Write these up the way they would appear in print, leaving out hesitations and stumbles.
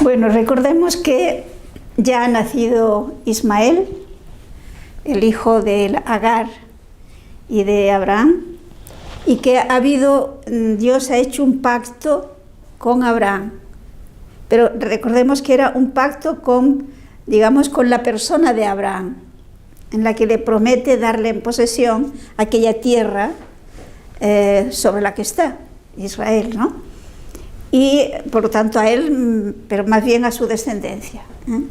Bueno, recordemos que ya ha nacido Ismael, el hijo de Agar y de Abraham, y que Dios ha hecho un pacto con Abraham. Pero recordemos que era un pacto con la persona de Abraham, en la que le promete darle en posesión aquella tierra sobre la que está Israel, ¿no? Y por lo tanto a él, pero más bien a su descendencia.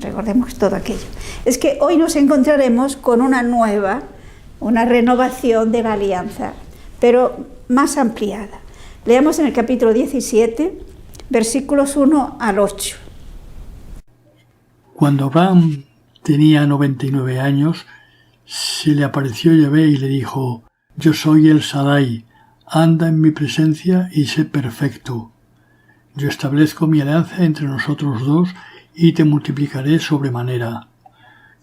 Recordemos todo aquello. Es que hoy nos encontraremos con una renovación de la alianza, pero más ampliada. Leamos en el capítulo 17, versículos 1 al 8. Cuando Abraham tenía 99 años, se le apareció Yahvé y le dijo: Yo soy el Sadai, anda en mi presencia y sé perfecto. Yo establezco mi alianza entre nosotros dos y te multiplicaré sobremanera.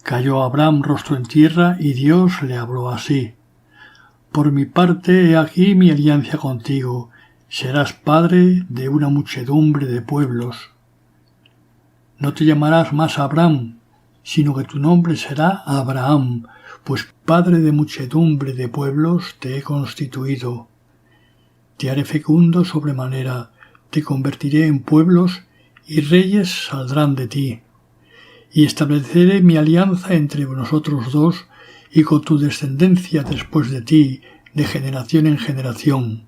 Cayó Abraham rostro en tierra y Dios le habló así: Por mi parte, he aquí mi alianza contigo, serás padre de una muchedumbre de pueblos. No te llamarás más Abraham, sino que tu nombre será Abraham, pues padre de muchedumbre de pueblos te he constituido. Te haré fecundo sobremanera, te convertiré en pueblos y reyes saldrán de ti. Y estableceré mi alianza entre nosotros dos y con tu descendencia después de ti, de generación en generación,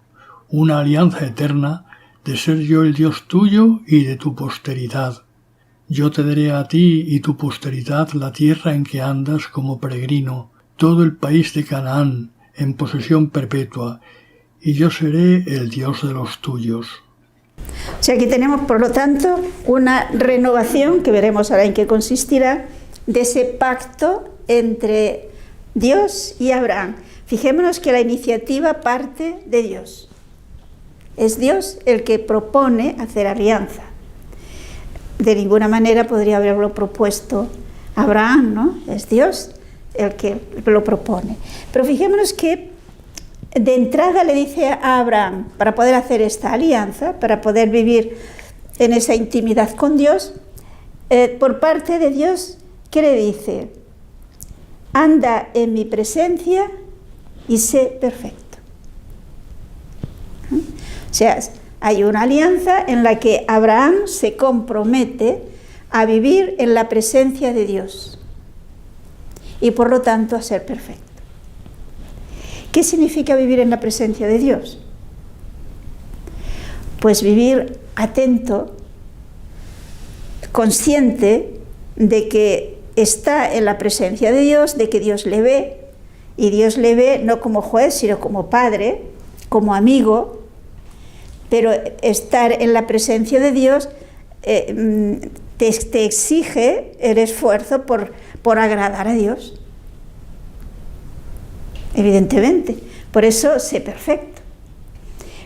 una alianza eterna de ser yo el Dios tuyo y de tu posteridad. Yo te daré a ti y tu posteridad la tierra en que andas como peregrino, todo el país de Canaán, en posesión perpetua, y yo seré el Dios de los tuyos. O sea, aquí tenemos, por lo tanto, una renovación, que veremos ahora en qué consistirá, de ese pacto entre Dios y Abraham. Fijémonos que la iniciativa parte de Dios. Es Dios el que propone hacer alianza. De ninguna manera podría haberlo propuesto Abraham, ¿no? Es Dios el que lo propone. Pero fijémonos que de entrada le dice a Abraham, para poder hacer esta alianza, para poder vivir en esa intimidad con Dios, por parte de Dios, ¿qué le dice? Anda en mi presencia y sé perfecto. O sea, hay una alianza en la que Abraham se compromete a vivir en la presencia de Dios y por lo tanto a ser perfecto. ¿Qué significa vivir en la presencia de Dios? Pues vivir atento, consciente de que está en la presencia de Dios, de que Dios le ve, y Dios le ve no como juez, sino como padre, como amigo, pero estar en la presencia de Dios te exige el esfuerzo por agradar a Dios. Evidentemente, por eso sé perfecto.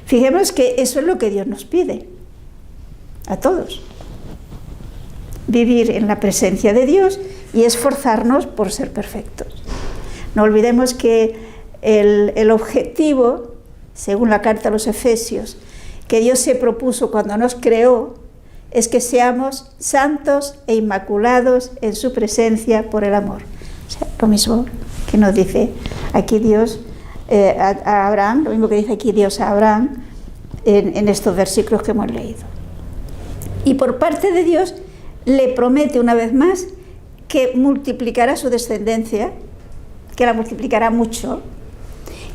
Fijemos que eso es lo que Dios nos pide a todos: vivir en la presencia de Dios y esforzarnos por ser perfectos. No olvidemos que el objetivo, según la carta a los Efesios, que Dios se propuso cuando nos creó, es que seamos santos e inmaculados en su presencia por el amor. O sea, lo mismo que nos dice aquí Dios a Abraham, lo mismo que dice aquí Dios a Abraham en estos versículos que hemos leído. Y por parte de Dios le promete una vez más que multiplicará su descendencia, que la multiplicará mucho,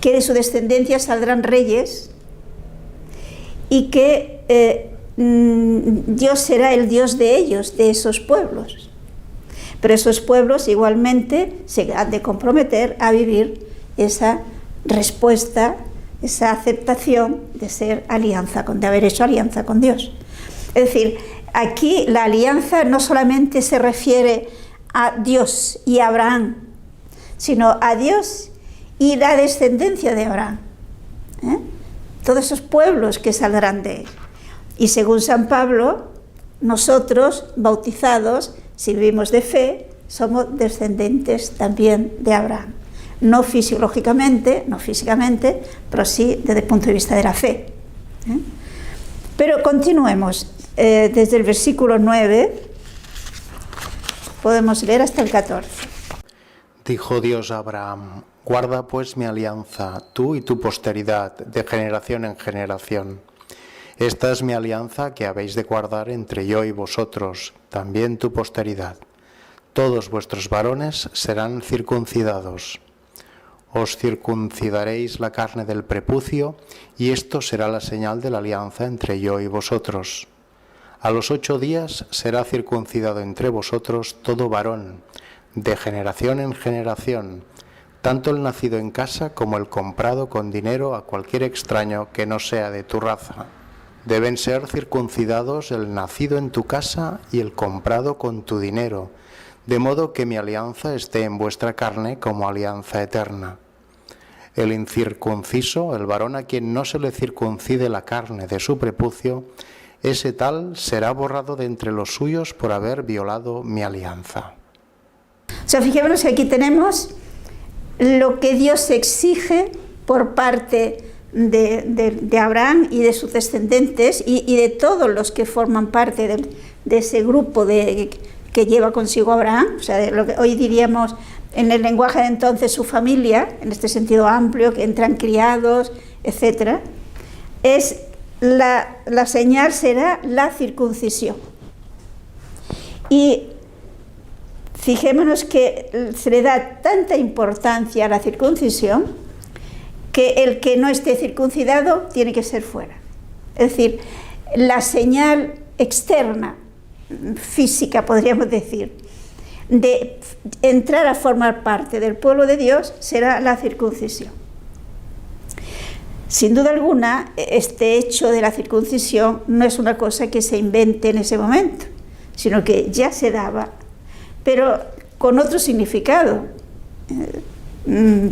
que de su descendencia saldrán reyes y que Dios será el Dios de ellos, de esos pueblos. Pero esos pueblos igualmente se han de comprometer a vivir esa respuesta, esa aceptación de haber hecho alianza con Dios. Es decir, aquí la alianza no solamente se refiere a Dios y a Abraham, sino a Dios y la descendencia de Abraham. Todos esos pueblos que saldrán de él. Y según San Pablo, nosotros, bautizados, si vivimos de fe, somos descendientes también de Abraham. No fisiológicamente, no físicamente, pero sí desde el punto de vista de la fe. Pero continuemos. desde el versículo 9, podemos leer hasta el 14. Dijo Dios a Abraham: guarda pues mi alianza, tú y tu posteridad, de generación en generación. Esta es mi alianza que habéis de guardar entre yo y vosotros, también tu posteridad. Todos vuestros varones serán circuncidados. Os circuncidaréis la carne del prepucio, y esto será la señal de la alianza entre yo y vosotros. A los 8 días será circuncidado entre vosotros todo varón, de generación en generación, tanto el nacido en casa como el comprado con dinero a cualquier extraño que no sea de tu raza. Deben ser circuncidados el nacido en tu casa y el comprado con tu dinero, de modo que mi alianza esté en vuestra carne como alianza eterna. El incircunciso, el varón a quien no se le circuncide la carne de su prepucio, ese tal será borrado de entre los suyos por haber violado mi alianza. O sea, fijémonos que aquí tenemos lo que Dios exige por parte de Abraham y de sus descendientes y de todos los que forman parte de ese grupo que lleva consigo Abraham, o sea, de lo que hoy diríamos en el lenguaje de entonces su familia, en este sentido amplio, que entran criados, etc. La señal será la circuncisión. Y fijémonos que se le da tanta importancia a la circuncisión que el que no esté circuncidado tiene que ser fuera. Es decir, la señal externa, física podríamos decir, de entrar a formar parte del pueblo de Dios será la circuncisión. Sin duda alguna, este hecho de la circuncisión no es una cosa que se invente en ese momento, sino que ya se daba, pero con otro significado.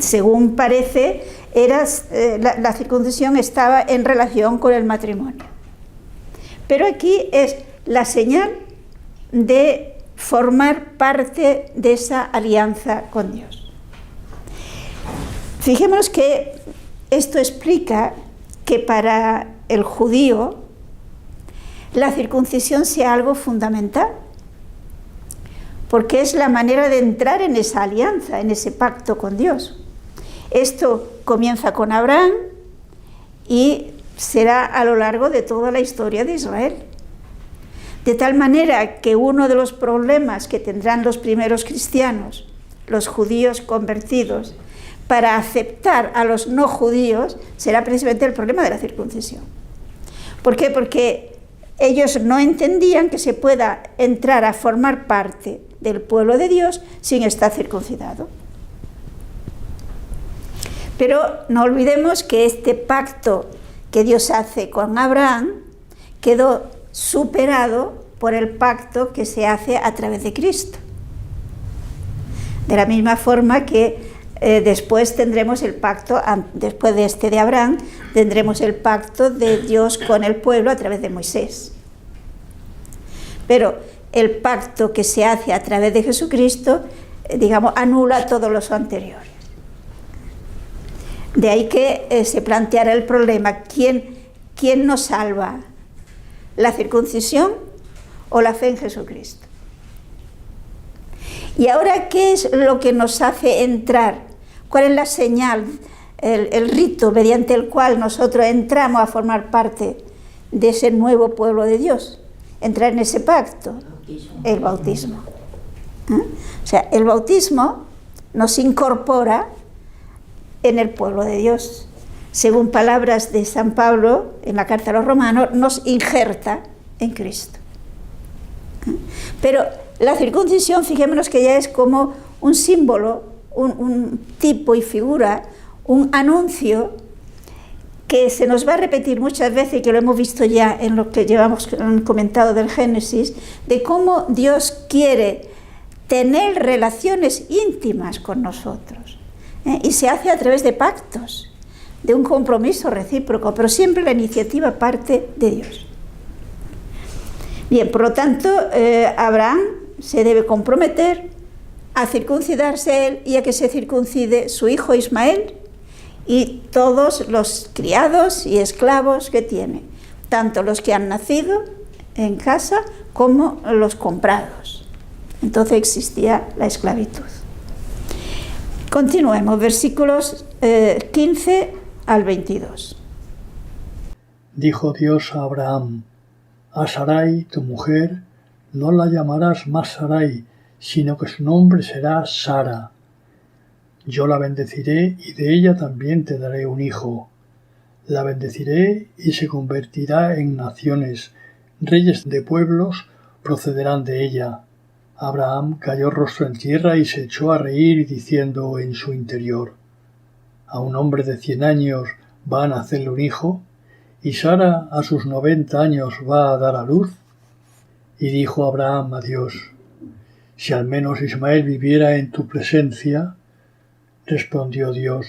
Según parece, la circuncisión estaba en relación con el matrimonio. Pero aquí es la señal de formar parte de esa alianza con Dios. Fijémonos que esto explica que para el judío la circuncisión sea algo fundamental, porque es la manera de entrar en esa alianza, en ese pacto con Dios. Esto comienza con Abraham y será a lo largo de toda la historia de Israel. De tal manera que uno de los problemas que tendrán los primeros cristianos, los judíos convertidos, para aceptar a los no judíos, será precisamente el problema de la circuncisión. ¿Por qué? Porque ellos no entendían que se pueda entrar a formar parte del pueblo de Dios sin estar circuncidado. Pero no olvidemos que este pacto que Dios hace con Abraham quedó superado por el pacto que se hace a través de Cristo. De la misma forma que después tendremos el pacto, después de este de Abraham, tendremos el pacto de Dios con el pueblo a través de Moisés. Pero el pacto que se hace a través de Jesucristo, anula todos los anteriores. De ahí que se planteara el problema, ¿quién nos salva? ¿La circuncisión o la fe en Jesucristo? Y ahora, ¿qué es lo que nos hace entrar? ¿Cuál es la señal, el rito mediante el cual nosotros entramos a formar parte de ese nuevo pueblo de Dios? Entrar en ese pacto, el bautismo. O sea, el bautismo nos incorpora en el pueblo de Dios. Según palabras de San Pablo en la carta a los Romanos, nos injerta en Cristo. Pero la circuncisión, fijémonos que ya es como un símbolo, un tipo y figura, un anuncio que se nos va a repetir muchas veces y que lo hemos visto ya en lo que llevamos comentado del Génesis, de cómo Dios quiere tener relaciones íntimas con nosotros. Y se hace a través de pactos, de un compromiso recíproco, pero siempre la iniciativa parte de Dios. Bien, por lo tanto, Abraham se debe comprometer a circuncidarse él y a que se circuncide su hijo Ismael y todos los criados y esclavos que tiene, tanto los que han nacido en casa como los comprados. Entonces existía la esclavitud. Continuemos, versículos 15 al 22. Dijo Dios a Abraham: a Sarai, tu mujer, no la llamarás más Sarai, sino que su nombre será Sara. Yo la bendeciré y de ella también te daré un hijo. La bendeciré y se convertirá en naciones, reyes de pueblos procederán de ella. Abraham cayó rostro en tierra y se echó a reír diciendo en su interior: ¿a un hombre de 100 años va a nacerle un hijo? ¿Y Sara a sus 90 años va a dar a luz? Y dijo Abraham a Dios: si al menos Ismael viviera en tu presencia. Respondió Dios: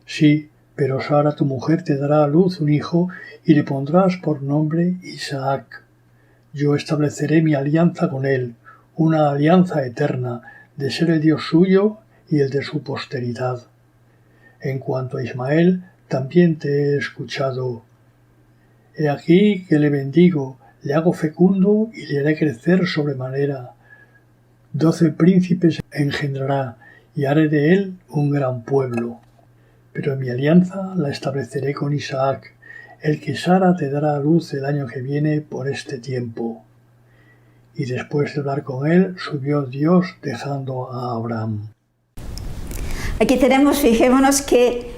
sí, pero Sara tu mujer te dará a luz un hijo y le pondrás por nombre Isaac. Yo estableceré mi alianza con él, una alianza eterna, de ser el Dios suyo y el de su posteridad. En cuanto a Ismael, también te he escuchado. He aquí que le bendigo, le hago fecundo y le haré crecer sobremanera. 12 príncipes engendrará, y haré de él un gran pueblo. Pero mi alianza la estableceré con Isaac, el que Sara te dará a luz el año que viene por este tiempo. Y después de hablar con él, subió Dios dejando a Abraham. Aquí tenemos, fijémonos qué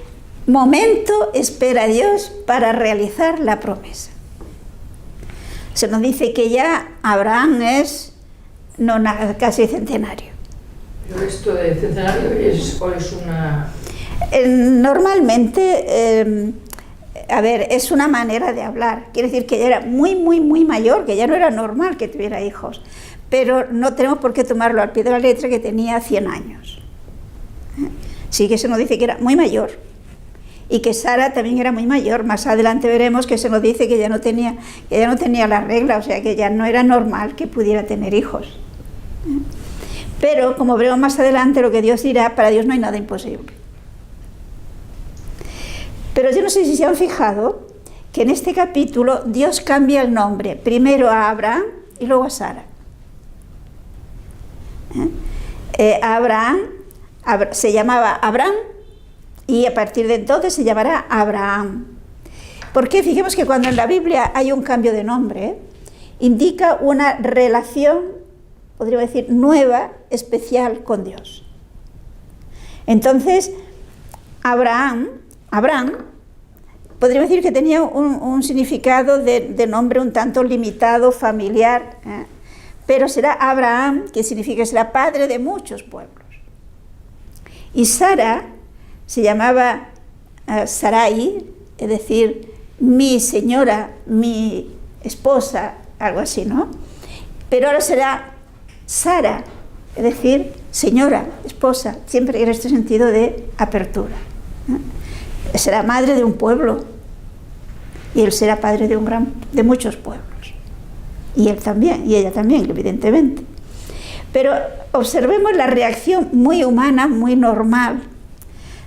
momento espera Dios para realizar la promesa. Se nos dice que ya Abraham es casi centenario. ¿Pero esto de centenario es una...? Normalmente, es una manera de hablar. Quiere decir que ya era muy, muy, muy mayor, que ya no era normal que tuviera hijos. Pero no tenemos por qué tomarlo al pie de la letra, que tenía 100 años. Sí que se nos dice que era muy mayor. Y que Sara también era muy mayor. Más adelante veremos que se nos dice que ya no tenía la regla, o sea que ya no era normal que pudiera tener hijos. Pero, como veremos más adelante, lo que Dios dirá, para Dios no hay nada imposible. Pero yo no sé si se han fijado que en este capítulo Dios cambia el nombre, primero a Abraham y luego a Sara. Abraham se llamaba Abraham y a partir de entonces se llamará Abraham. ¿Por qué? Fijemos que cuando en la Biblia hay un cambio de nombre, indica una relación, podríamos decir, nueva, especial con Dios. Entonces, Abraham, podríamos decir que tenía un significado de nombre un tanto limitado, familiar, pero será Abraham, que significa que será padre de muchos pueblos. Y Sara se llamaba Sarai, es decir, mi señora, mi esposa, algo así, ¿no? Pero ahora será Sara, es decir, señora, esposa, siempre en este sentido de apertura. Será madre de un pueblo y él será padre de muchos pueblos. Y él también, y ella también, evidentemente. Pero observemos la reacción muy humana, muy normal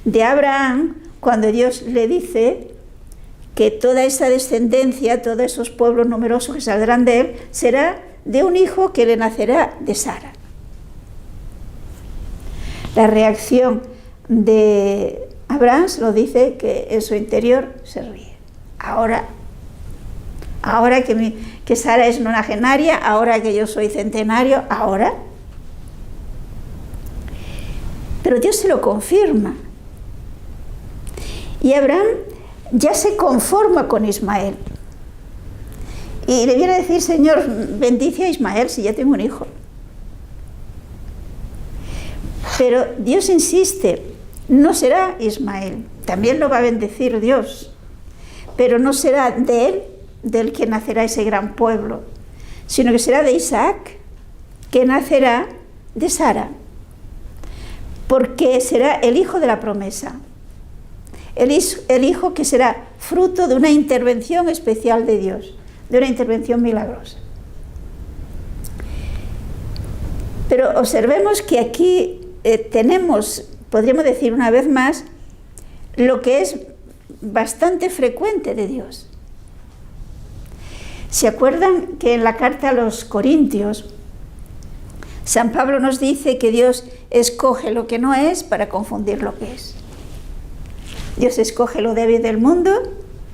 de Abraham cuando Dios le dice que toda esa descendencia, todos esos pueblos numerosos que saldrán de él, será de un hijo que le nacerá de Sara. La reacción de Abraham se nos dice que en su interior se ríe. Ahora que Sara es nonagenaria, ahora que yo soy centenario, ahora. Pero Dios se lo confirma. Y Abraham ya se conforma con Ismael. Y le viene a decir: Señor, bendice a Ismael si ya tengo un hijo. Pero Dios insiste, no será Ismael, también lo va a bendecir Dios, pero no será de él del que nacerá ese gran pueblo, sino que será de Isaac, que nacerá de Sara, porque será el hijo de la promesa, el hijo que será fruto de una intervención especial de Dios, de una intervención milagrosa. Pero observemos que aquí tenemos, podríamos decir una vez más, lo que es bastante frecuente de Dios. ¿Se acuerdan que en la carta a los Corintios, San Pablo nos dice que Dios escoge lo que no es para confundir lo que es? Dios escoge lo débil del mundo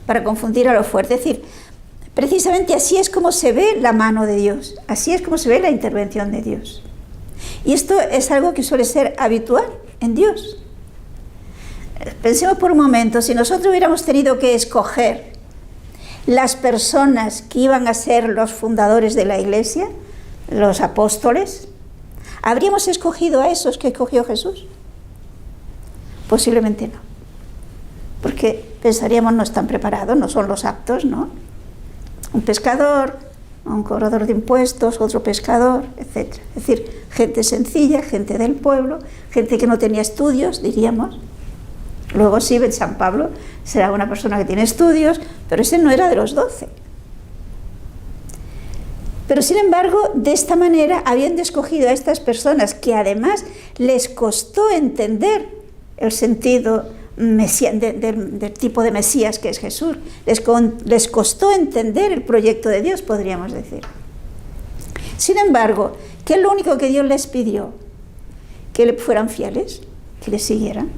para confundir a lo fuerte. Es decir, precisamente así es como se ve la mano de Dios, así es como se ve la intervención de Dios. Y esto es algo que suele ser habitual en Dios. Pensemos por un momento, si nosotros hubiéramos tenido que escoger las personas que iban a ser los fundadores de la Iglesia, los apóstoles, ¿habríamos escogido a esos que escogió Jesús? Posiblemente no, porque pensaríamos no están preparados, no son los aptos, ¿no? Un pescador, un cobrador de impuestos, otro pescador, etc. Es decir, gente sencilla, gente del pueblo, gente que no tenía estudios, diríamos. Luego sí, San Pablo será una persona que tiene estudios, pero ese no era de los 12. Pero sin embargo, de esta manera, habiendo escogido a estas personas que además les costó entender el sentido del tipo de Mesías que es Jesús, les costó entender el proyecto de Dios, podríamos decir. Sin embargo, ¿qué es lo único que Dios les pidió? Que le fueran fieles, que le siguieran,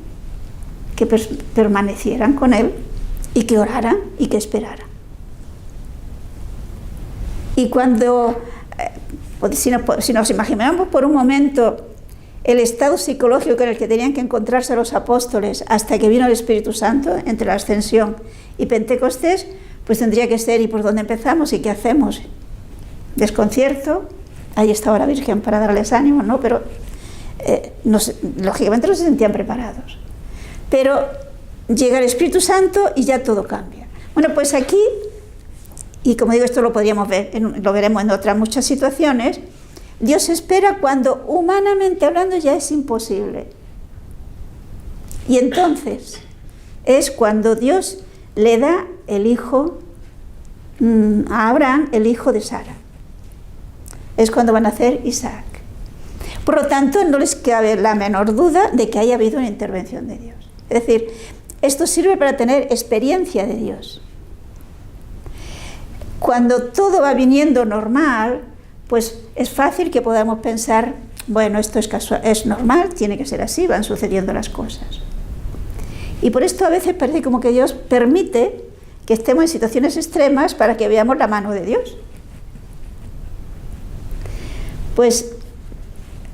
que permanecieran con Él y que oraran y que esperaran. Y cuando, si nos imaginamos por un momento el estado psicológico en el que tenían que encontrarse los apóstoles hasta que vino el Espíritu Santo, entre la ascensión y Pentecostés, pues tendría que ser, ¿y por dónde empezamos y qué hacemos? Desconcierto, ahí estaba la Virgen para darles ánimo, ¿no? Pero lógicamente no se sentían preparados. Pero llega el Espíritu Santo y ya todo cambia. Bueno, pues aquí, y como digo, esto lo podríamos ver, lo veremos en otras muchas situaciones, Dios espera cuando humanamente hablando ya es imposible. Y entonces es cuando Dios le da el hijo a Abraham, el hijo de Sara. Es cuando van a nacer Isaac. Por lo tanto, no les cabe la menor duda de que haya habido una intervención de Dios. Es decir, esto sirve para tener experiencia de Dios. Cuando todo va viniendo normal, pues es fácil que podamos pensar, bueno, esto es casual, es normal, tiene que ser así, van sucediendo las cosas. Y por esto a veces parece como que Dios permite que estemos en situaciones extremas para que veamos la mano de Dios. Pues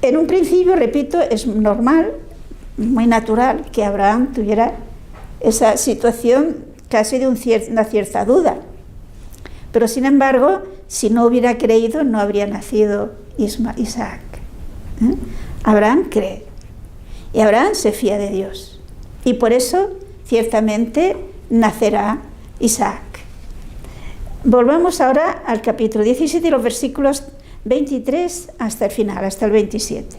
en un principio, repito, es normal, muy natural que Abraham tuviera esa situación casi de una cierta duda. Pero sin embargo, si no hubiera creído, no habría nacido Isaac. Abraham cree. Y Abraham se fía de Dios. Y por eso, ciertamente, nacerá Isaac. Volvamos ahora al capítulo 17 y los versículos 23 hasta el final, hasta el 27.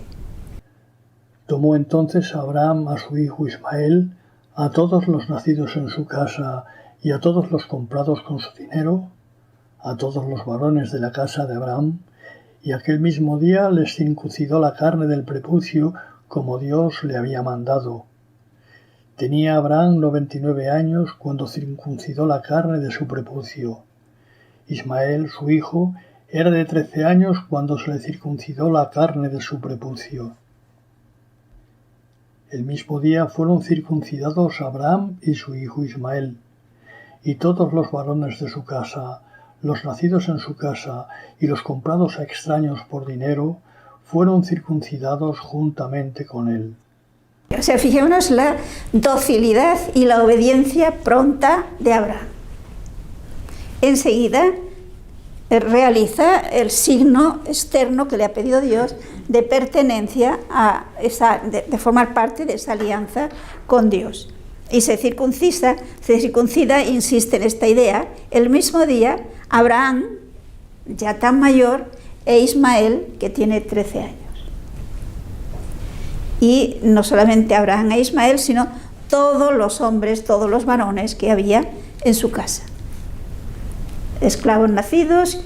Tomó entonces Abraham a su hijo Ismael, a todos los nacidos en su casa y a todos los comprados con su dinero, a todos los varones de la casa de Abraham, y aquel mismo día les circuncidó la carne del prepucio como Dios le había mandado. Tenía Abraham 99 años cuando circuncidó la carne de su prepucio. Ismael, su hijo, era de 13 años cuando se le circuncidó la carne de su prepucio. El mismo día fueron circuncidados Abraham y su hijo Ismael, y todos los varones de su casa, los nacidos en su casa y los comprados a extraños por dinero, fueron circuncidados juntamente con él. O sea, fijémonos la docilidad y la obediencia pronta de Abraham. Enseguida realiza el signo externo que le ha pedido Dios de pertenencia a de formar parte de esa alianza con Dios. Y se circuncida, insiste en esta idea, el mismo día Abraham, ya tan mayor, e Ismael, que tiene 13 años. Y no solamente Abraham e Ismael, sino todos los hombres, todos los varones que había en su casa. Esclavos nacidos,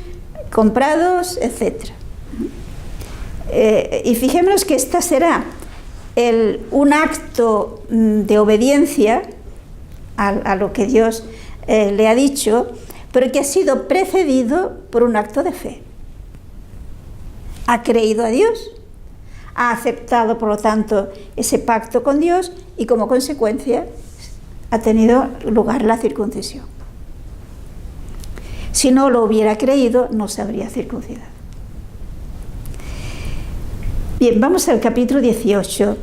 comprados, etc. Y fijémonos que esta será un acto de obediencia a lo que Dios le ha dicho, pero que ha sido precedido por un acto de fe. Ha creído a Dios, ha aceptado, por lo tanto, ese pacto con Dios y, como consecuencia, ha tenido lugar la circuncisión. Si no lo hubiera creído, no se habría circuncidado. Bien, vamos al capítulo 18,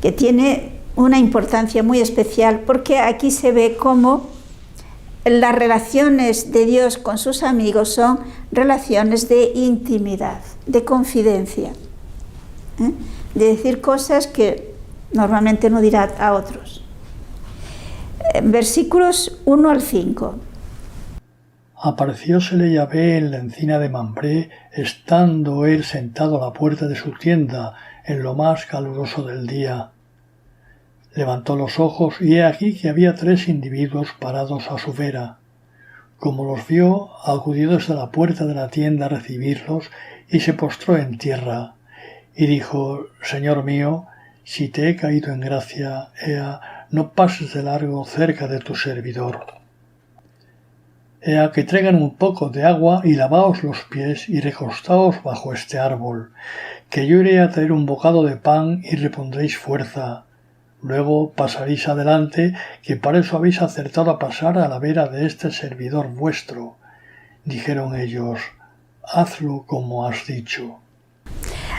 que tiene una importancia muy especial, porque aquí se ve cómo las relaciones de Dios con sus amigos son relaciones de intimidad, de confidencia, de decir cosas que normalmente no dirá a otros. Versículos 1 al 5. Apareciósele Yahvé en la encina de Mambré, estando él sentado a la puerta de su tienda en lo más caluroso del día. Levantó los ojos y he aquí que había 3 individuos parados a su vera. Como los vio, acudió desde la puerta de la tienda a recibirlos y se postró en tierra. Y dijo: Señor mío, si te he caído en gracia, ea, no pases de largo cerca de tu servidor. Ea, que traigan un poco de agua y lavaos los pies y recostaos bajo este árbol, que yo iré a traer un bocado de pan y repondréis fuerza. Luego pasaréis adelante, que para eso habéis acertado a pasar a la vera de este servidor vuestro. Dijeron ellos: hazlo como has dicho.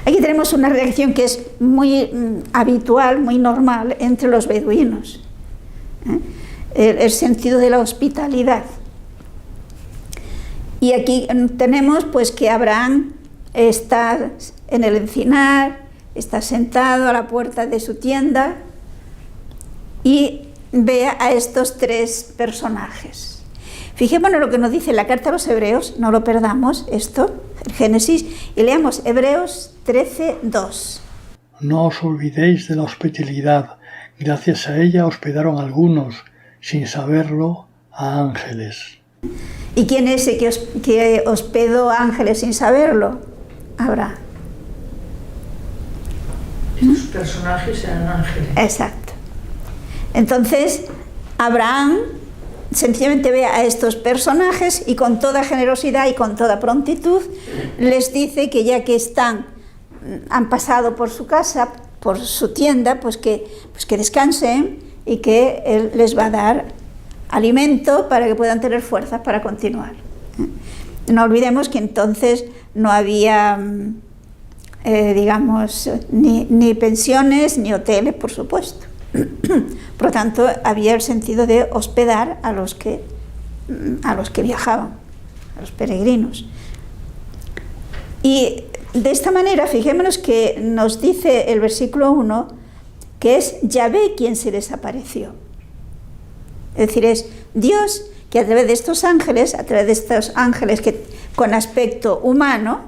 Aquí tenemos una reacción que es muy habitual, muy normal entre los beduinos. El sentido de la hospitalidad. Y aquí tenemos pues que Abraham está en el encinar, está sentado a la puerta de su tienda y ve a estos 3 personajes. Fijémonos lo que nos dice la carta a los Hebreos, no lo perdamos esto, el Génesis, y leamos Hebreos 13:2. No os olvidéis de la hospitalidad, gracias a ella hospedaron algunos, sin saberlo, a ángeles. ¿Y quién es el que hospedó ángeles sin saberlo? Abraham. Estos personajes eran ángeles. Exacto. Entonces, Abraham sencillamente ve a estos personajes y con toda generosidad y con toda prontitud les dice que ya que han pasado por su casa, por su tienda, pues que descansen y que él les va a dar alimento para que puedan tener fuerzas para continuar. No olvidemos que entonces no había, ni pensiones ni hoteles, por supuesto. Por lo tanto, había el sentido de hospedar a los que viajaban, a los peregrinos. Y de esta manera, fijémonos que nos dice el versículo 1 que es Yahvé quien se les apareció. Es decir, es Dios que a través de estos ángeles que con aspecto humano,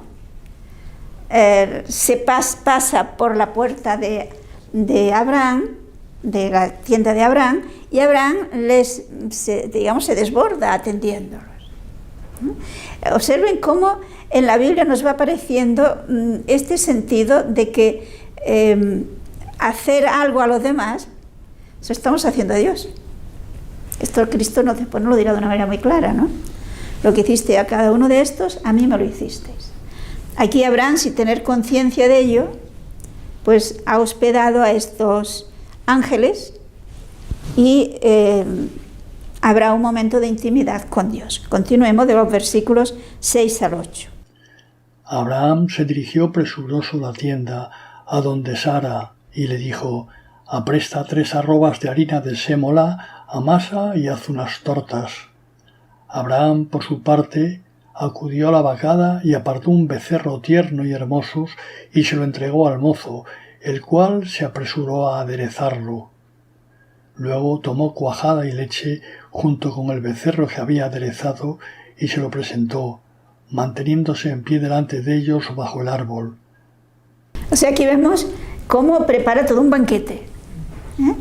se pasa por la puerta de Abraham, de la tienda de Abraham, y Abraham se desborda atendiéndolos. Observen cómo en la Biblia nos va apareciendo este sentido de que hacer algo a los demás, eso estamos haciendo a Dios. Esto Cristo no lo dirá de una manera muy clara, ¿no? Lo que hiciste a cada uno de estos, a mí me lo hicisteis. Aquí Abraham, sin tener conciencia de ello, pues ha hospedado a estos ángeles y habrá un momento de intimidad con Dios. Continuemos de los versículos 6 al 8. Abraham se dirigió presuroso a la tienda, a donde Sara, y le dijo: apresta 3 arrobas de harina de sémola, amasa y haz unas tortas. Abraham, por su parte, acudió a la vacada y apartó un becerro tierno y hermoso y se lo entregó al mozo, el cual se apresuró a aderezarlo. Luego tomó cuajada y leche junto con el becerro que había aderezado y se lo presentó, manteniéndose en pie delante de ellos bajo el árbol. O sea, aquí vemos cómo prepara todo un banquete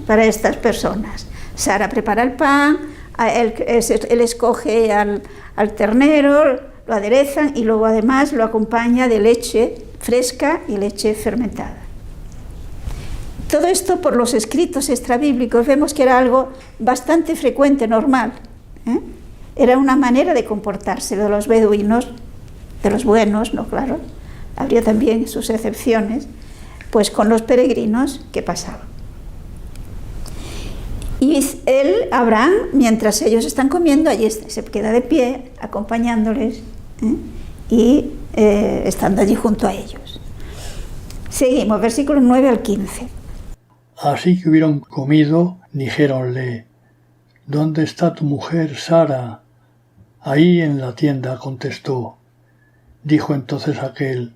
para estas personas. Sara prepara el pan, él escoge al ternero, lo aderezan y luego además lo acompaña de leche fresca y leche fermentada. Todo esto por los escritos extrabíblicos vemos que era algo bastante frecuente, normal. Era una manera de comportarse de los beduinos, de los buenos, ¿no? Claro, habría también sus excepciones, pues con los peregrinos que pasaban. Y él, Abraham, mientras ellos están comiendo, allí se queda de pie, acompañándoles, y estando allí junto a ellos. Seguimos, versículos 9 al 15. Así que hubieron comido, dijéronle: ¿Dónde está tu mujer Sara? Ahí en la tienda, contestó. Dijo entonces aquel: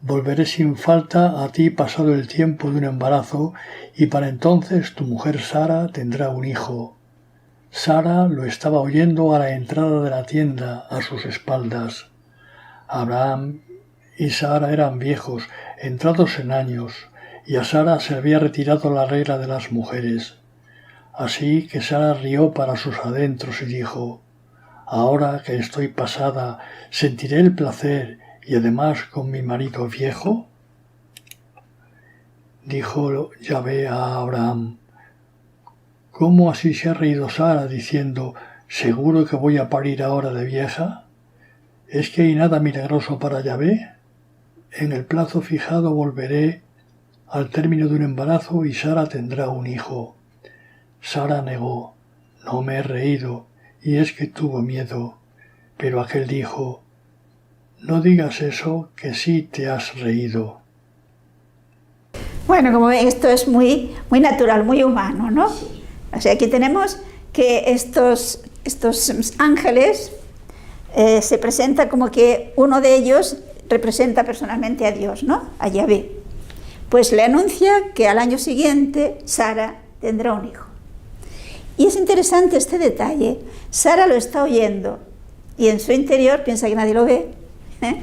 Volveré sin falta a ti pasado el tiempo de un embarazo, y para entonces tu mujer Sara tendrá un hijo. Sara lo estaba oyendo a la entrada de la tienda, a sus espaldas. Abraham y Sara eran viejos, entrados en años, y a Sara se había retirado la regla de las mujeres. Así que Sara rió para sus adentros y dijo: Ahora que estoy pasada, ¿sentiré el placer y además con mi marido viejo? Dijo Yahvé a Abraham: ¿Cómo así se ha reído Sara diciendo: ¿seguro que voy a parir ahora de vieja? ¿Es que hay nada milagroso para Yahvé? En el plazo fijado volveré al término de un embarazo y Sara tendrá un hijo. Sara negó: no me he reído, y es que tuvo miedo. Pero aquel dijo: no digas eso, que sí te has reído. Bueno, como ven, esto es muy natural, muy humano, ¿no? O sea, aquí tenemos que estos ángeles se presenta como que uno de ellos representa personalmente a Dios, ¿no? A Yahvé. Pues le anuncia que al año siguiente Sara tendrá un hijo. Y es interesante este detalle. Sara lo está oyendo y en su interior piensa que nadie lo ve,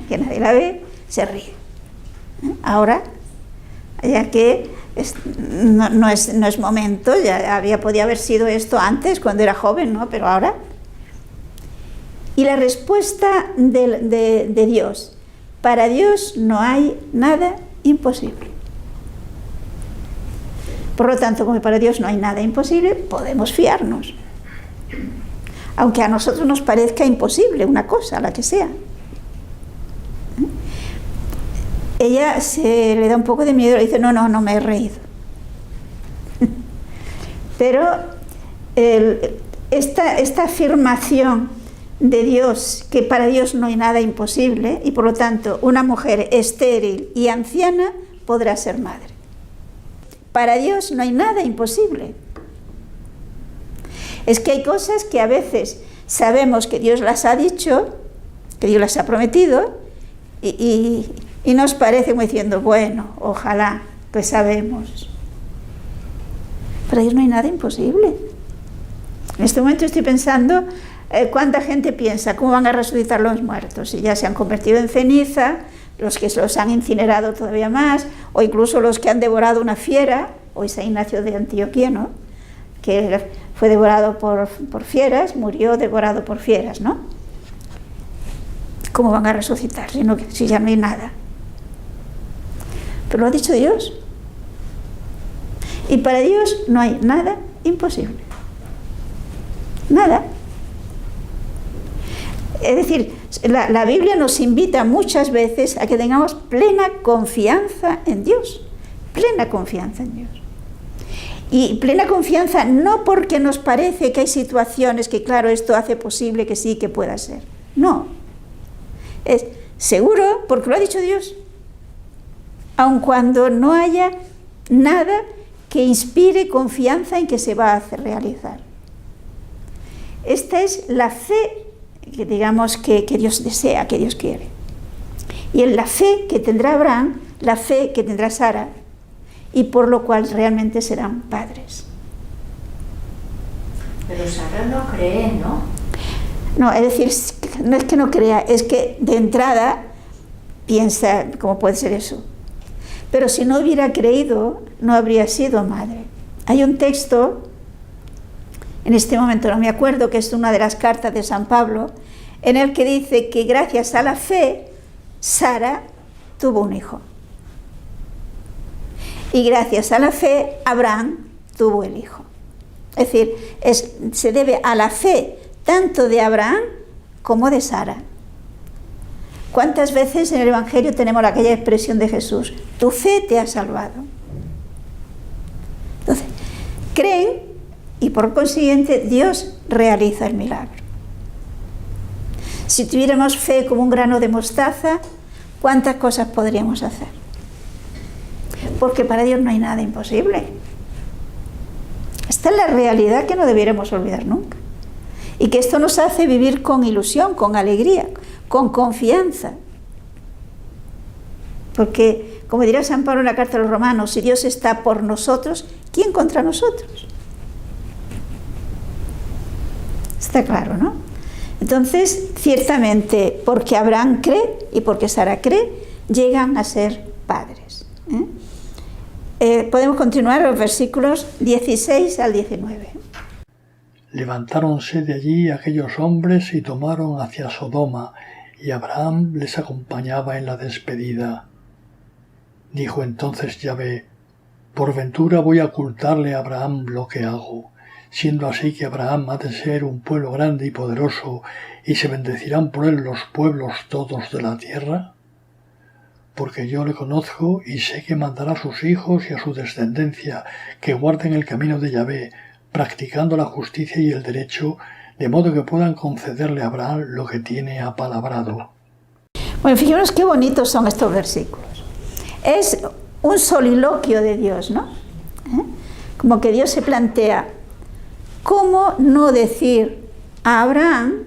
que nadie la ve, se ríe. Ahora, ya que no es momento, ya podía haber sido esto antes, cuando era joven, ¿no? Pero ahora. Y la respuesta de Dios: para Dios no hay nada imposible. Por lo tanto, como para Dios no hay nada imposible, podemos fiarnos. Aunque a nosotros nos parezca imposible una cosa, la que sea. Ella se le da un poco de miedo, le dice: no me he reído. Pero esta afirmación de Dios, que para Dios no hay nada imposible, y por lo tanto una mujer estéril y anciana podrá ser madre. Para Dios no hay nada imposible. Es que hay cosas que a veces sabemos que Dios las ha dicho, que Dios las ha prometido, y nos parece como diciendo: bueno, ojalá, pues sabemos. Para Dios no hay nada imposible. En este momento estoy pensando cuánta gente piensa cómo van a resucitar los muertos, y ya se han convertido en ceniza, los que los han incinerado todavía más, o incluso los que han devorado una fiera, o San Ignacio de Antioquía, ¿no? Que fue devorado por fieras, murió devorado por fieras, ¿no? ¿Cómo van a resucitar si ya no hay nada? Pero lo ha dicho Dios. Y para Dios no hay nada imposible. Nada. Es decir, la Biblia nos invita muchas veces a que tengamos plena confianza en Dios. Plena confianza en Dios. Y plena confianza no porque nos parece que hay situaciones que, claro, esto hace posible que sí, que pueda ser. No. Es seguro porque lo ha dicho Dios. Aun cuando no haya nada que inspire confianza en que se va a hacer realizar. Esta es la fe que digamos que Dios desea, que Dios quiere. Y en la fe que tendrá Abraham, la fe que tendrá Sara, y por lo cual realmente serán padres. Pero Sara no cree, ¿no? No, es decir, no es que no crea, es que de entrada piensa cómo puede ser eso. Pero si no hubiera creído, no habría sido madre. Hay un texto, en este momento no me acuerdo, que es una de las cartas de San Pablo, en el que dice que gracias a la fe, Sara tuvo un hijo. Y gracias a la fe, Abraham tuvo el hijo. Es decir, se debe a la fe tanto de Abraham como de Sara. ¿Cuántas veces en el Evangelio tenemos aquella expresión de Jesús? Tu fe te ha salvado. Entonces, creen y por consiguiente Dios realiza el milagro. Si tuviéramos fe como un grano de mostaza, ¿cuántas cosas podríamos hacer? Porque para Dios no hay nada imposible. Esta es la realidad que no debiéramos olvidar nunca. Y que esto nos hace vivir con ilusión, con alegría, con confianza. Porque, como dirá San Pablo en la carta a los Romanos, si Dios está por nosotros, ¿quién contra nosotros? Está claro, ¿no? Entonces, ciertamente, porque Abraham cree y porque Sara cree, llegan a ser padres. Podemos continuar los versículos 16 al 19. Levantáronse de allí aquellos hombres y tomaron hacia Sodoma, y Abraham les acompañaba en la despedida. Dijo entonces Yahvé: por ventura voy a ocultarle a Abraham lo que hago, siendo así que Abraham ha de ser un pueblo grande y poderoso, y se bendecirán por él los pueblos todos de la tierra. Porque yo le conozco y sé que mandará a sus hijos y a su descendencia que guarden el camino de Yahvé, practicando la justicia y el derecho, de modo que puedan concederle a Abraham lo que tiene apalabrado. Bueno, fijaros qué bonitos son estos versículos. Es un soliloquio de Dios, ¿no? Como que Dios se plantea, ¿cómo no decir a Abraham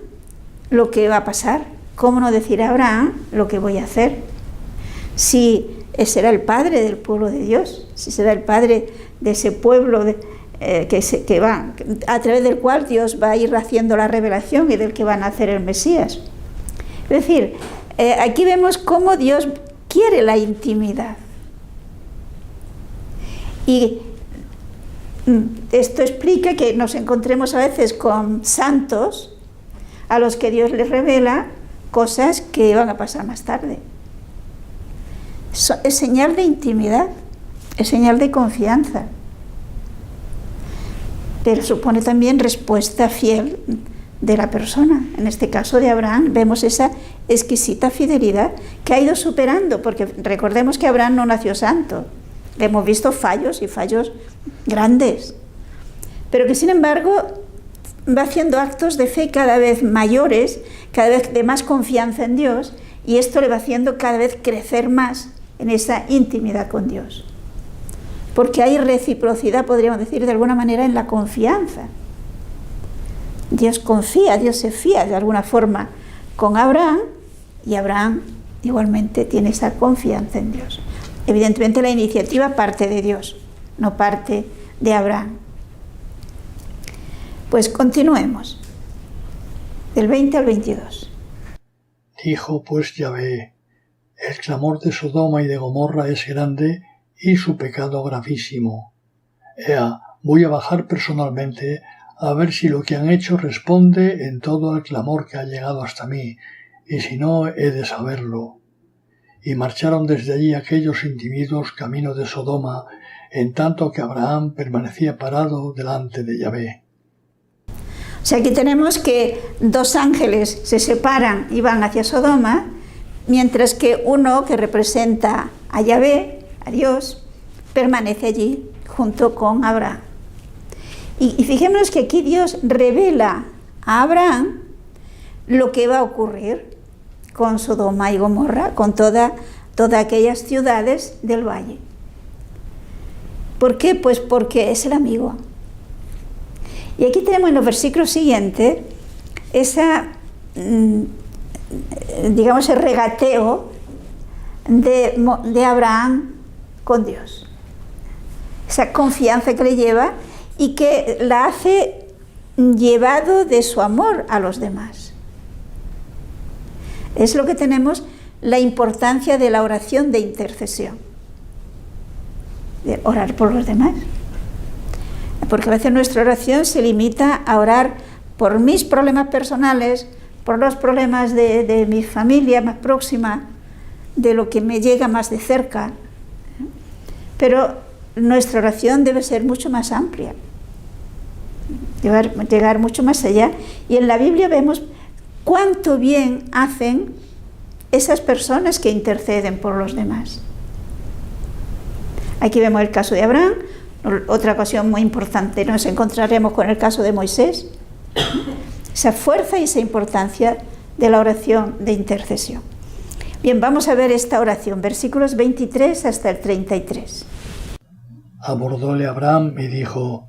lo que va a pasar? ¿Cómo no decir a Abraham lo que voy a hacer? Si será el padre del pueblo de Dios, si será el padre de ese pueblo que va, a través del cual Dios va a ir haciendo la revelación y del que va a nacer el Mesías. Es decir, aquí vemos cómo Dios quiere la intimidad. Y esto explica que nos encontremos a veces con santos a los que Dios les revela cosas que van a pasar más tarde. Es señal de intimidad, es señal de confianza. Pero supone también respuesta fiel de la persona. En este caso de Abraham vemos esa exquisita fidelidad que ha ido superando, porque recordemos que Abraham no nació santo. Hemos visto fallos y fallos grandes, pero que sin embargo va haciendo actos de fe cada vez mayores, cada vez de más confianza en Dios, y esto le va haciendo cada vez crecer más en esa intimidad con Dios. Porque hay reciprocidad, podríamos decir de alguna manera, en la confianza. Dios confía, Dios se fía de alguna forma con Abraham, y Abraham igualmente tiene esa confianza en Dios. Evidentemente la iniciativa parte de Dios, no parte de Abraham. Pues continuemos, del 20 al 22. Dijo pues Yahvé: el clamor de Sodoma y de Gomorra es grande y su pecado gravísimo. Ea, voy a bajar personalmente a ver si lo que han hecho responde en todo al clamor que ha llegado hasta mí, y si no, he de saberlo. Y marcharon desde allí aquellos individuos camino de Sodoma, en tanto que Abraham permanecía parado delante de Yahvé. O sea, aquí tenemos que dos ángeles se separan y van hacia Sodoma, mientras que uno que representa a Yahvé, a Dios, permanece allí junto con Abraham. Y fijémonos que aquí Dios revela a Abraham lo que va a ocurrir con Sodoma y Gomorra, con todas aquellas ciudades del valle. ¿Por qué? Pues porque es el amigo. Y aquí tenemos en los versículos siguientes esa, digamos, el regateo de Abraham con Dios. Esa confianza que le lleva y que la hace llevado de su amor a los demás. Es lo que tenemos, la importancia de la oración de intercesión, de orar por los demás. Porque a veces nuestra oración se limita a orar por mis problemas personales, por los problemas de mi familia más próxima, de lo que me llega más de cerca. Pero nuestra oración debe ser mucho más amplia. llegar mucho más allá. Y en la Biblia vemos cuánto bien hacen esas personas que interceden por los demás. Aquí vemos el caso de Abraham. Otra ocasión muy importante nos encontraremos con el caso de Moisés. Esa fuerza y esa importancia de la oración de intercesión. Bien, vamos a ver esta oración, versículos 23 hasta el 33. Abordóle Abraham y dijo: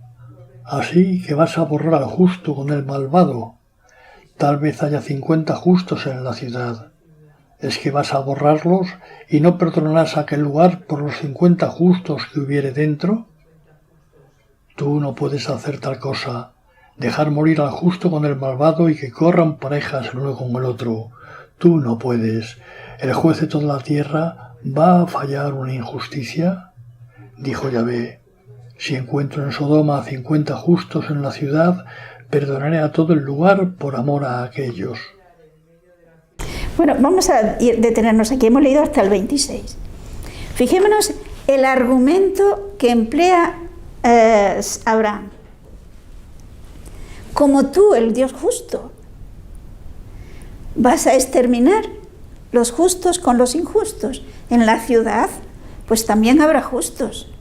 así que vas a borrar al justo con el malvado. Tal vez haya 50 justos en la ciudad. ¿Es que vas a borrarlos y no perdonarás aquel lugar por los 50 justos que hubiere dentro? Tú no puedes hacer tal cosa, dejar morir al justo con el malvado y que corran parejas el uno con el otro. Tú no puedes. ¿El juez de toda la tierra va a fallar una injusticia? Dijo Yahvé: si encuentro en Sodoma 50 justos en la ciudad, perdonaré a todo el lugar por amor a aquellos. Bueno, vamos a detenernos aquí, hemos leído hasta el 26. Fijémonos el argumento que emplea Abraham. Como tú, el Dios justo, vas a exterminar los justos con los injustos. En la ciudad, pues también habrá justos.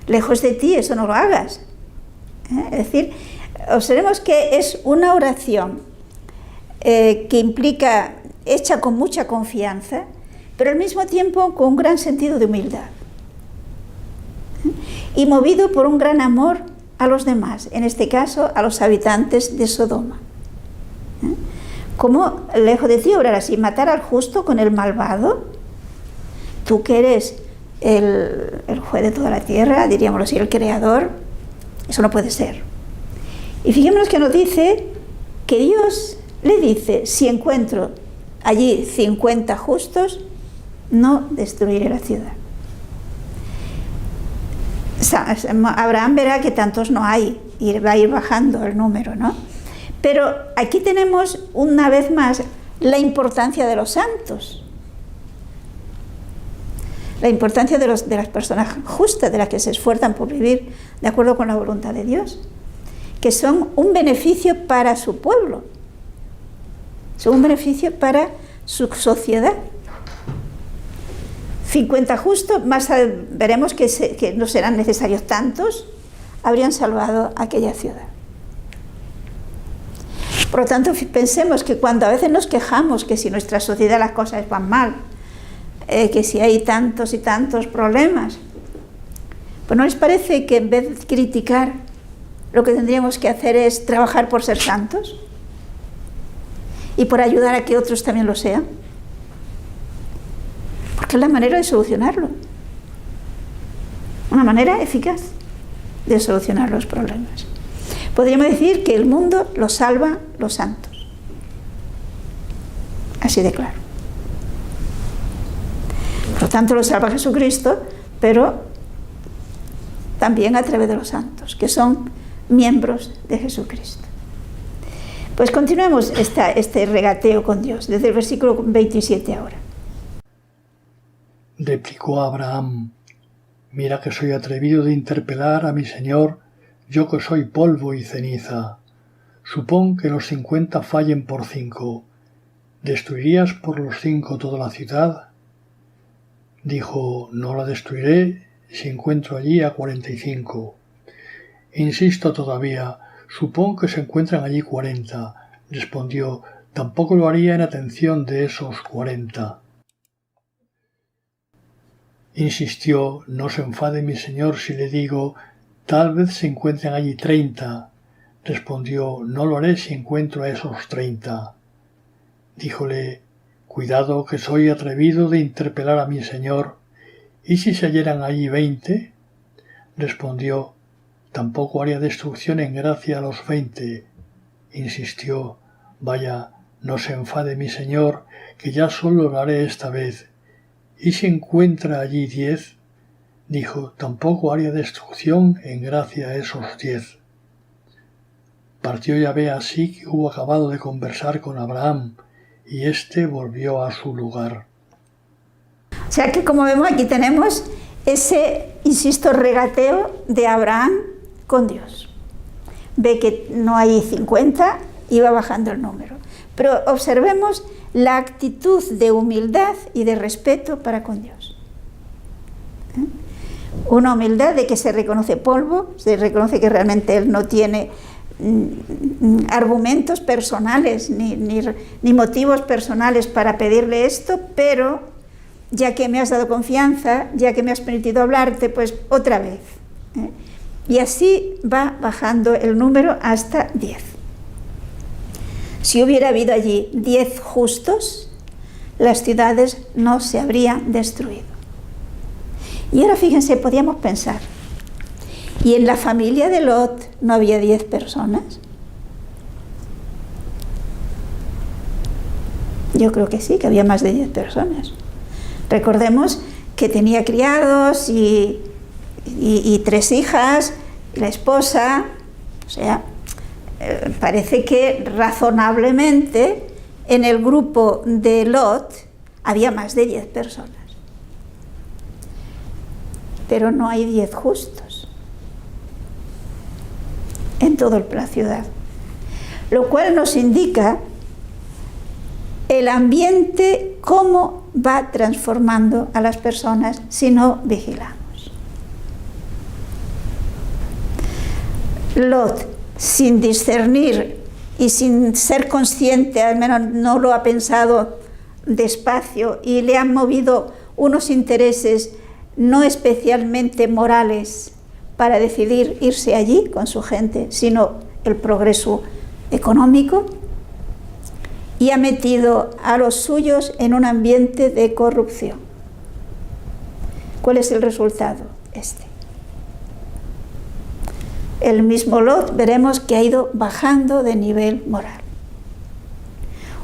Lejos de ti, eso no lo hagas. Es decir, observemos que es una oración que implica, hecha con mucha confianza, pero al mismo tiempo con un gran sentido de humildad. Y movido por un gran amor a los demás, en este caso a los habitantes de Sodoma. ¿Cómo lejos de ti obrarás y matar al justo con el malvado? Tú que eres el juez de toda la tierra, diríamos así, el creador, eso no puede ser. Y fijémonos que nos dice que Dios le dice: si encuentro allí 50 justos, no destruiré la ciudad. Abraham verá que tantos no hay y va a ir bajando el número, ¿no? Pero aquí tenemos una vez más la importancia de los santos, la importancia de las personas justas, de las que se esfuerzan por vivir de acuerdo con la voluntad de Dios, que son un beneficio para su pueblo, son un beneficio para su sociedad. 50 justos, más veremos que no serán necesarios tantos, habrían salvado aquella ciudad. Por lo tanto, pensemos que cuando a veces nos quejamos que si en nuestra sociedad las cosas van mal, que si hay tantos y tantos problemas, pues ¿no les parece que en vez de criticar, lo que tendríamos que hacer es trabajar por ser santos y por ayudar a que otros también lo sean? Porque es la manera de solucionarlo, una manera eficaz de solucionar los problemas. Podríamos decir que el mundo lo salvan los santos, así de claro. Por lo tanto, lo salva Jesucristo, pero también a través de los santos, que son miembros de Jesucristo. Pues continuemos este regateo con Dios, desde el versículo 27 ahora. Replicó Abraham: mira que soy atrevido de interpelar a mi Señor, yo que soy polvo y ceniza. Supón que los 50 fallen por 5. ¿Destruirías por los 5 toda la ciudad? Dijo: no la destruiré si encuentro allí a 45. Insisto todavía, supón que se encuentran allí 40. Respondió: tampoco lo haría en atención de esos 40. Insistió: no se enfade mi señor si le digo, tal vez se encuentren allí 30. Respondió: no lo haré si encuentro a esos 30. Díjole: cuidado que soy atrevido de interpelar a mi señor, ¿y si se hallaran allí 20? Respondió: tampoco haría destrucción en gracia a los 20. Insistió: vaya, no se enfade mi señor, que ya solo lo haré esta vez. ¿Y si encuentra allí 10? Dijo: tampoco haría destrucción en gracia a esos 10. Partió Yahvé así que hubo acabado de conversar con Abraham, y éste volvió a su lugar. O sea que, como vemos, aquí tenemos ese, insisto, regateo de Abraham con Dios. ve que no hay 50 y va bajando el número. Pero observemos la actitud de humildad y de respeto para con Dios. Una humildad de que se reconoce polvo, se reconoce que realmente él no tiene argumentos personales ni motivos personales para pedirle esto, pero ya que me has dado confianza, ya que me has permitido hablarte, pues otra vez. Y así va bajando el número hasta 10. Si hubiera habido allí 10 justos, las ciudades no se habrían destruido. Y ahora fíjense, podíamos pensar, ¿y en la familia de Lot no había 10 personas? Yo creo que sí, que había más de 10 personas. Recordemos que tenía criados y 3 hijas, y la esposa, o sea, parece que razonablemente en el grupo de Lot había más de 10 personas. Pero no hay 10 justos en toda la ciudad. Lo cual nos indica el ambiente, cómo va transformando a las personas si no vigilamos. Lot, sin discernir y sin ser consciente, al menos no lo ha pensado despacio, y le han movido unos intereses no especialmente morales para decidir irse allí con su gente, sino el progreso económico, y ha metido a los suyos en un ambiente de corrupción. ¿Cuál es el resultado? El mismo Lot, veremos que ha ido bajando de nivel moral.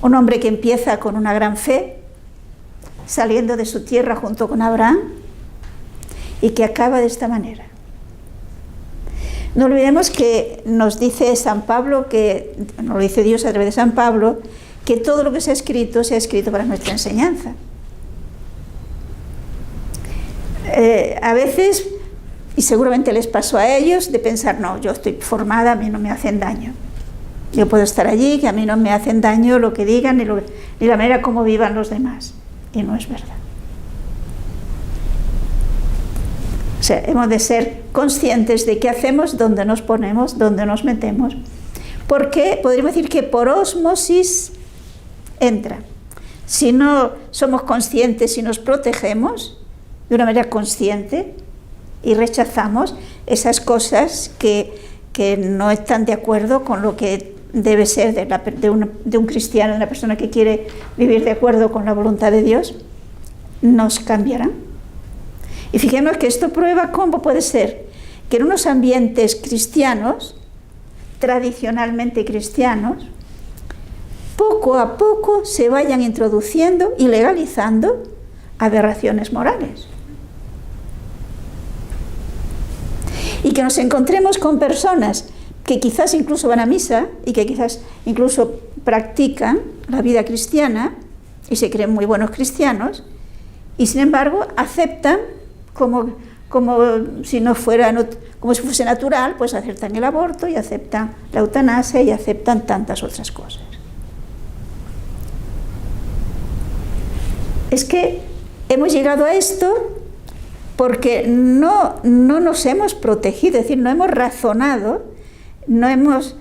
Un hombre que empieza con una gran fe, saliendo de su tierra junto con Abraham, y que acaba de esta manera. No olvidemos que nos dice San Pablo, nos lo dice Dios a través de San Pablo, que todo lo que se ha escrito para nuestra enseñanza. A veces, y seguramente les pasó a ellos, de pensar, no, yo estoy formada, a mí no me hacen daño. Yo puedo estar allí, que a mí no me hacen daño lo que digan ni la manera como vivan los demás. Y no es verdad. O sea, hemos de ser conscientes de qué hacemos, dónde nos ponemos, dónde nos metemos. Porque podríamos decir que por ósmosis entra. Si no somos conscientes y nos protegemos de una manera consciente y rechazamos esas cosas que no están de acuerdo con lo que debe ser de un cristiano, de una persona que quiere vivir de acuerdo con la voluntad de Dios, nos cambiarán. Y fijemos que esto prueba cómo puede ser que en unos ambientes cristianos, tradicionalmente cristianos, poco a poco se vayan introduciendo y legalizando aberraciones morales. Y que nos encontremos con personas que quizás incluso van a misa y que quizás incluso practican la vida cristiana y se creen muy buenos cristianos, y sin embargo aceptan como si no fuera, como si fuese natural, pues aceptan el aborto y aceptan la eutanasia y aceptan tantas otras cosas. Es que hemos llegado a esto porque no nos hemos protegido, es decir, no hemos razonado, no hemos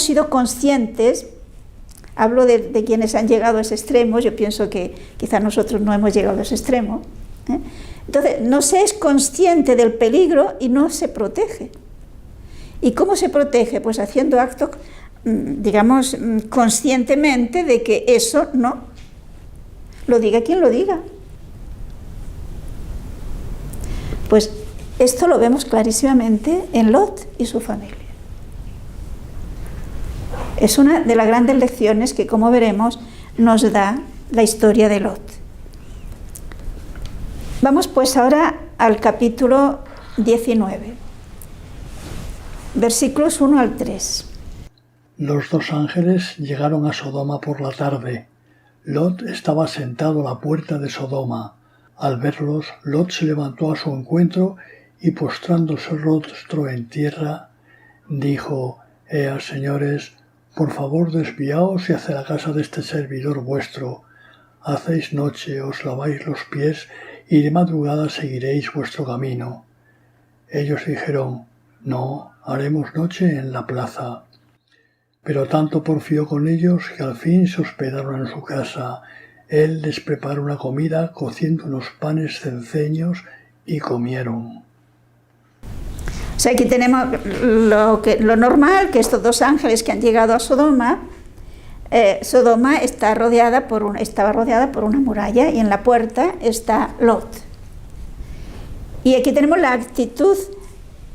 sido conscientes. Hablo de quienes han llegado a ese extremo, yo pienso que quizá nosotros no hemos llegado a ese extremo. Entonces, no se es consciente del peligro y no se protege. ¿Y cómo se protege? Pues haciendo actos, digamos, conscientemente de que eso no, lo diga quien lo diga. Pues esto lo vemos clarísimamente en Lot y su familia. Es una de las grandes lecciones que, como veremos, nos da la historia de Lot. Vamos pues ahora al capítulo 19, versículos 1 al 3. Los 2 ángeles llegaron a Sodoma por la tarde. Lot estaba sentado a la puerta de Sodoma. Al verlos, Lot se levantó a su encuentro y, postrándose el rostro en tierra, dijo: Ea, señores, por favor desviaos y hacia la casa de este servidor vuestro. Hacéis noche, os laváis los pies y de madrugada seguiréis vuestro camino. Ellos dijeron: No, haremos noche en la plaza. Pero tanto porfió con ellos que al fin se hospedaron en su casa. Él les preparó una comida cociendo unos panes cenceños y comieron. O sea, aquí tenemos lo normal, que estos dos ángeles que han llegado a Sodoma, Sodoma estaba rodeada por una muralla y en la puerta está Lot. Y aquí tenemos la actitud,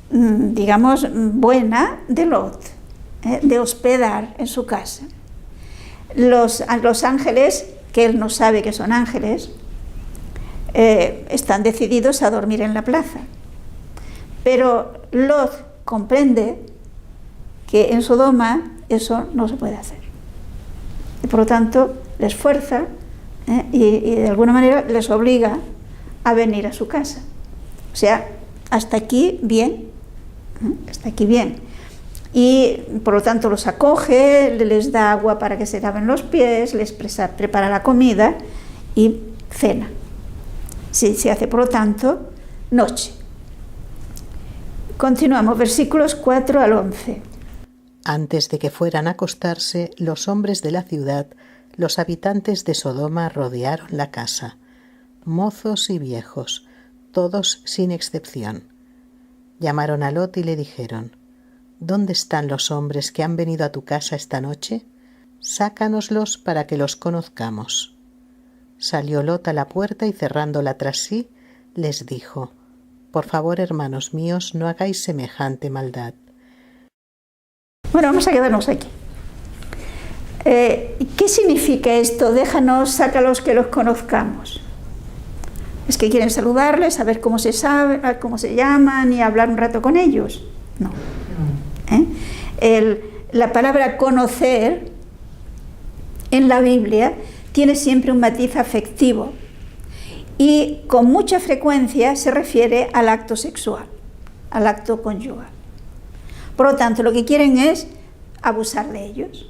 digamos, buena de Lot, de hospedar en su casa. Los ángeles, que él no sabe que son ángeles, están decididos a dormir en la plaza. Pero Lot comprende que en Sodoma eso no se puede hacer. Y por lo tanto les fuerza y de alguna manera les obliga a venir a su casa. O sea, hasta aquí bien, hasta aquí bien. Y por lo tanto los acoge, les da agua para que se laven los pies, les prepara la comida y cena. Se hace por lo tanto noche. Continuamos, versículos 4 al 11. Antes de que fueran a acostarse, los hombres de la ciudad, los habitantes de Sodoma, rodearon la casa, mozos y viejos, todos sin excepción. Llamaron a Lot y le dijeron: ¿Dónde están los hombres que han venido a tu casa esta noche? Sácanoslos para que los conozcamos. Salió Lot a la puerta y cerrándola tras sí, les dijo: Por favor, hermanos míos, no hagáis semejante maldad. Bueno, vamos a quedarnos aquí. ¿Qué significa esto? Déjanos, sácalos que los conozcamos. ¿Es que quieren saludarles, saber cómo se llaman y hablar un rato con ellos? No. La palabra conocer en la Biblia tiene siempre un matiz afectivo y con mucha frecuencia se refiere al acto sexual, al acto conyugal. Por lo tanto, lo que quieren es abusar de ellos.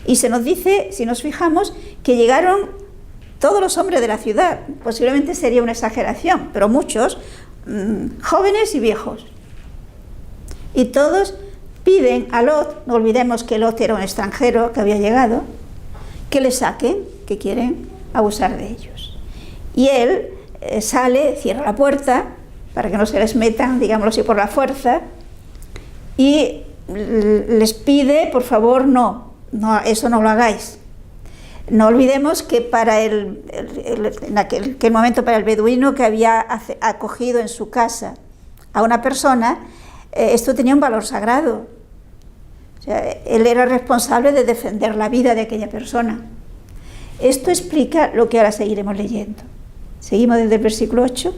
Y se nos dice, si nos fijamos, que llegaron todos los hombres de la ciudad. Posiblemente sería una exageración, pero muchos, jóvenes y viejos. Y todos piden a Lot, no olvidemos que Lot era un extranjero que había llegado, que le saquen, que quieren abusar de ellos. Y él sale, cierra la puerta para que no se les metan, digámoslo así, por la fuerza, y les pide, por favor, no, eso no lo hagáis. No olvidemos que en aquel momento para el beduino que había acogido en su casa a una persona, esto tenía un valor sagrado. O sea, él era responsable de defender la vida de aquella persona. Esto explica lo que ahora seguiremos leyendo. Seguimos desde el versículo 8.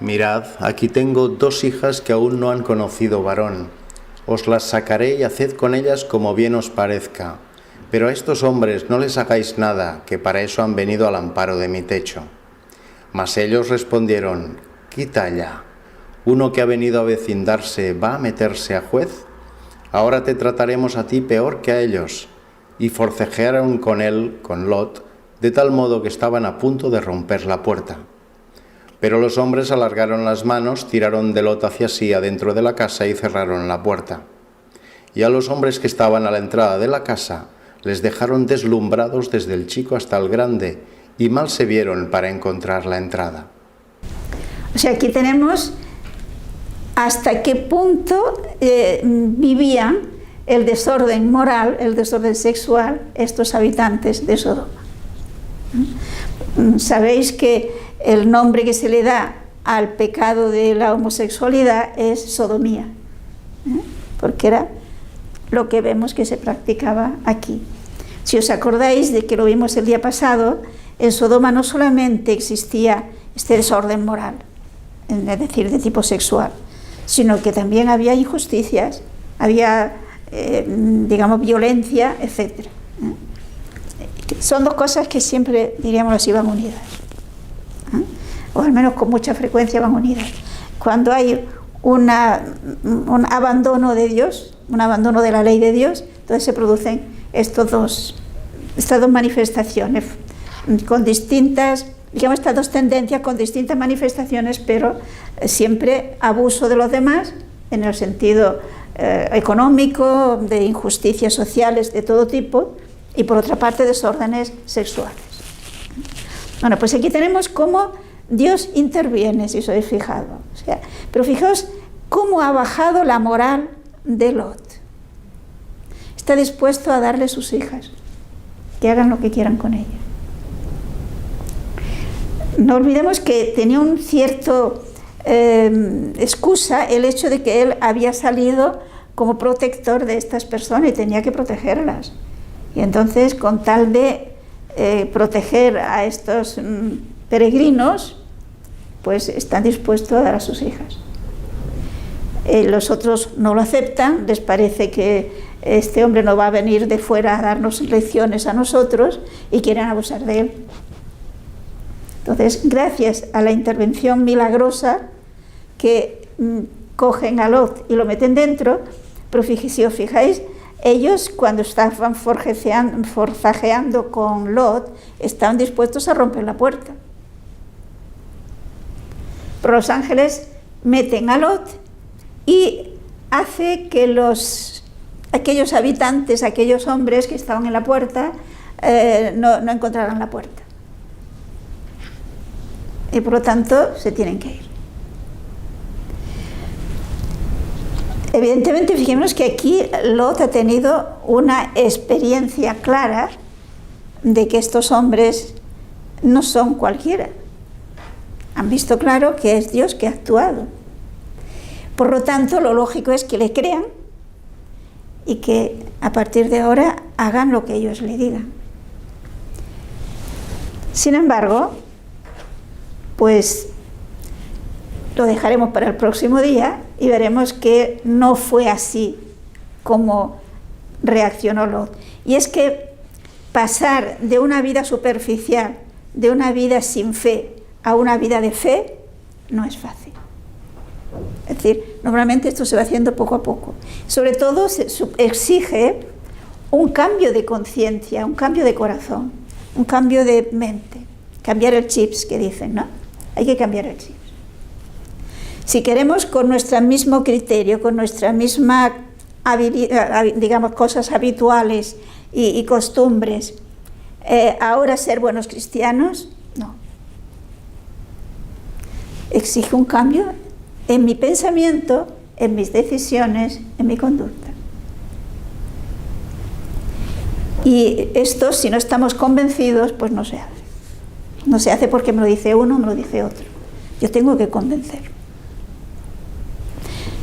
Mirad, aquí tengo 2 hijas que aún no han conocido varón. Os las sacaré y haced con ellas como bien os parezca. Pero a estos hombres no les hagáis nada, que para eso han venido al amparo de mi techo. Mas ellos respondieron: Quita ya. ¿Uno que ha venido a vecindarse va a meterse a juez? Ahora te trataremos a ti peor que a ellos. Y forcejearon con él, con Lot, de tal modo que estaban a punto de romper la puerta. Pero los hombres alargaron las manos, tiraron de Lot hacia sí adentro de la casa y cerraron la puerta. Y a los hombres que estaban a la entrada de la casa les dejaron deslumbrados desde el chico hasta el grande, y mal se vieron para encontrar la entrada. O sea, aquí tenemos hasta qué punto vivían el desorden moral, el desorden sexual, estos habitantes de Sodoma. Sabéis que el nombre que se le da al pecado de la homosexualidad es sodomía, porque era lo que vemos que se practicaba aquí. Si os acordáis de que lo vimos el día pasado, en Sodoma no solamente existía este desorden moral, es decir, de tipo sexual, sino que también había injusticias, había, digamos, violencia, etc. Son 2 cosas que siempre, diríamos así, van unidas, o al menos con mucha frecuencia van unidas. Cuando hay un abandono de Dios, un abandono de la ley de Dios. Entonces se producen estas dos manifestaciones con distintas, digamos, estas dos tendencias con distintas manifestaciones, pero siempre abuso de los demás en el sentido económico, de injusticias sociales de todo tipo, y por otra parte desórdenes sexuales. Bueno, pues aquí tenemos cómo Dios interviene, si os habéis fijado. O sea, pero fijaos cómo ha bajado la moral de Lot. Está dispuesto a darle sus hijas, que hagan lo que quieran con ella. No olvidemos que tenía un cierto excusa el hecho de que él había salido como protector de estas personas y tenía que protegerlas. Y entonces, con tal de proteger a estos peregrinos, pues están dispuestos a dar a sus hijas. Los otros no lo aceptan, les parece que este hombre no va a venir de fuera a darnos lecciones a nosotros y quieren abusar de él. Entonces, gracias a la intervención milagrosa que cogen a Lot y lo meten dentro, pero si os fijáis, ellos cuando estaban forzajeando con Lot, estaban dispuestos a romper la puerta. Pero los ángeles meten a Lot y hace que aquellos habitantes, aquellos hombres que estaban en la puerta, no encontraran la puerta. Y por lo tanto se tienen que ir. Evidentemente, fijémonos que aquí Lot ha tenido una experiencia clara de que estos hombres no son cualquiera. Han visto claro que es Dios que ha actuado. Por lo tanto, lo lógico es que le crean y que a partir de ahora hagan lo que ellos le digan. Sin embargo, pues lo dejaremos para el próximo día y veremos que no fue así como reaccionó Lot. Y es que pasar de una vida superficial, de una vida sin fe, a una vida de fe, no es fácil. Es decir, normalmente esto se va haciendo poco a poco. Sobre todo se exige un cambio de conciencia, un cambio de corazón, un cambio de mente. Cambiar el chip, que dicen, ¿no? Hay que cambiar el chip. Si queremos con nuestro mismo criterio, con nuestra misma digamos, cosas habituales y costumbres, ahora ser buenos cristianos, no. Exige un cambio en mi pensamiento, en mis decisiones, en mi conducta. Y esto, si no estamos convencidos, pues no se hace. No se hace porque me lo dice uno, me lo dice otro. Yo tengo que convencer.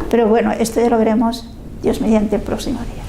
Pero bueno, esto ya lo veremos, Dios mediante, el próximo día.